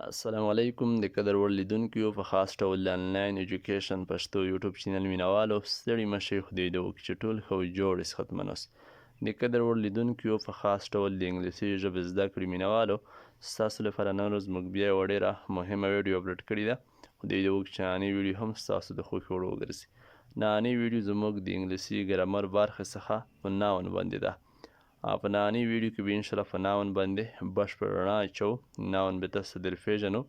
السلام علیکم د قدر وړ لیدونکو په خاص ډول د انلاین ایجوکیشن پښتو یوټیوب چینل مینوالو ستړي مشئ خدای دې وکړي چې ټول ښه او جوړ یې ختمن اوس د قدر وړ لیدونکو په خاص ډول د انګلیسي ژبې زده کړې مینوالو ستاسو لپاره نن ورځ موږ بیا یوه ډېره مهمه ویډیو اپلوډ کړې ده خدای دې وکړي چې نننۍ ویډیو هم ستاسو د خوښې وړ وګرځي نننۍ ویډیو زموږ د انګلیسي ګرامر برخې څخه په ناون باندې ده په نننۍ ویډیو کې به انشاءالله په ناون باندې بشپړ رڼا اچوو ناون به تاسو در پیژنو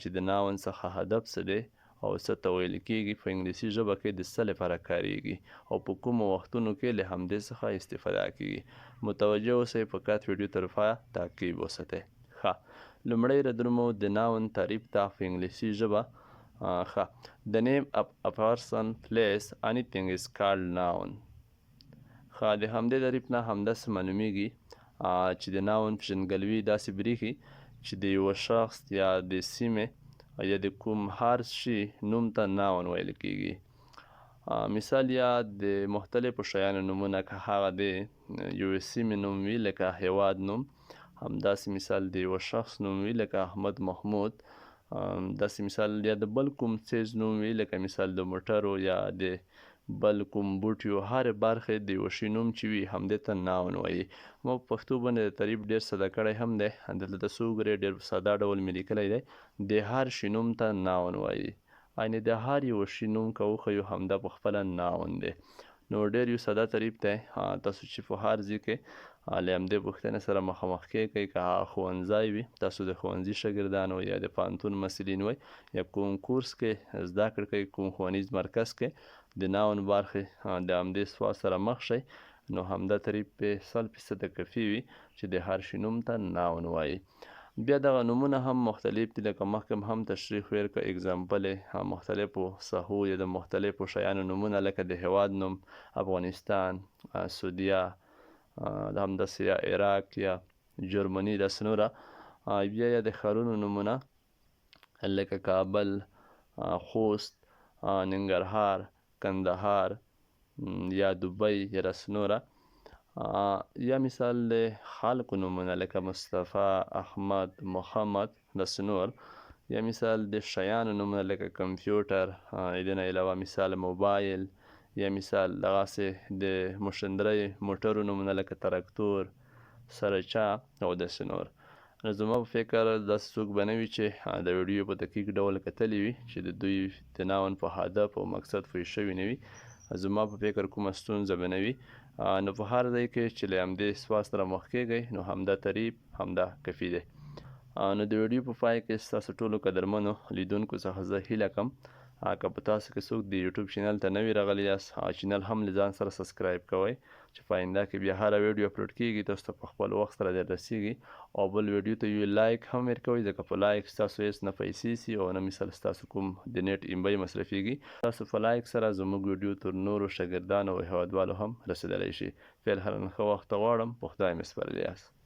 چې د ناون څخه هدف څه دی او څه ته ویل کیږي په انګلیسي ژبه کې د څه لپاره کاریږي او په کومو وختونو کې له همدې څخه استفاده کیږي متوجه اوسئ فقط ویډیو تر پایه تعقیب وساتئ ښه لومړی ردرمو د ناون تعریف ته په انګلیسي ژبه ښه The name of a person, place, anything is called noun د همدې تعریف نه همداسې معلومیږي چې د ناون پېژندګلوي داسې بریښي چې د یوه شخص یا د سیمې یا د کوم هر شي نوم ته ناون ویل کیږي مثال یا د مختلفو شیانو نومونه که هغه د یوې سیمې نوم وي لکه هیواد نوم همداسې مثال د یوه شخص نوم وي لکه احمد محمود داسې مثال یا د بل کوم څیز نوم وي لکه مثال د موټرو یا د بل کوم بوټیو هرې برخې د یوه شي نوم چې وي همدې ته ناون وایي ما په پښتو باندې د تعریف ډېر ساده کړی هم دی دلته تاسو وګورئ ډېر په ساده ډول مې لیکلی دی د هر شي نوم ته ناون وایي یعنې د هر یوه شي نوم که وښیو همدا پخپله ناون دی نو ډېر یو ساده تعریف دی تاسو چې په هر ځای کې له همدې پوښتنې سره مخامخ کیږئ که هغه ښوونځی وي تاسو د ښوونځي شاګردان وئ یا د پوهنتون محصلین وئ یا کوم کورس کې زده کړه کوئ کوم ښوونیز مرکز کې د ناون برخې د همدې سوال سره مخ شئ نو همدا تعریف په 100% کافي وي چې د هر شي نوم ته ناون وایي بیا دغه نومونه هم مختلف دي لکه مخکې هم تشریح ویل که اګزامپل مختلفو ساحو یا د مختلفو شیانو نومونه لکه د هیواد نوم افغانستان سعودیه همداسې یا عراق یا جرمني داسې نوره بیا یا د ښارونو نومونه لکه کابل خوست ننګرهار کندهار یا دوبۍ یا داسې نوره یا مثال د خلکو نومونه لکه مصطفی احمد محمد داسې نور یا مثال د شیانو نومونه لکه کمپیوټر د نه علاوه مثال موبایل یا مثال دغسې د مشندرۍ موټرو نومونه لکه ترکتور سرچه او داسې نور نو زما په فکر داسې څوک به نه وي چې د ویډیو په دقیق ډول کتلی وي چې د دوی د ناون په هدف او مقصد پوه شوي نه وي زما په فکر کومه ستونزه به نه وي نو په هر ځای کې چې له همدې سوال سره مخ کیږئ نو همدا تعریف همدا کافي دی نو د ویډیو په پای کې ستاسو ټولو قدرمنو لیدونکو څخه زه هیله کوم که په تاسو کې څوک د یوټیوب چینل ته نوي راغلي یاست چینل هم له ځان سره سبسکرایب کوئ چې په آینده کې بیا هره ویډیو اپلوډ کیږي تاسو ته په خپل وخت سره در رسیږي او بل ویډیو ته یو لایک هم ورکوئ ځکه په لایک ستاسو هیڅ نه پیسې سي او نه مثال ستاسو کوم د نیټ ام بی مصرفیږي تاسو په لایک سره زموږ ویډیو تر نورو شاګردانو او هیوادوالو هم رسیدلی شي فعلا ښه وخت غواړم په خدای مې سپارلی یاست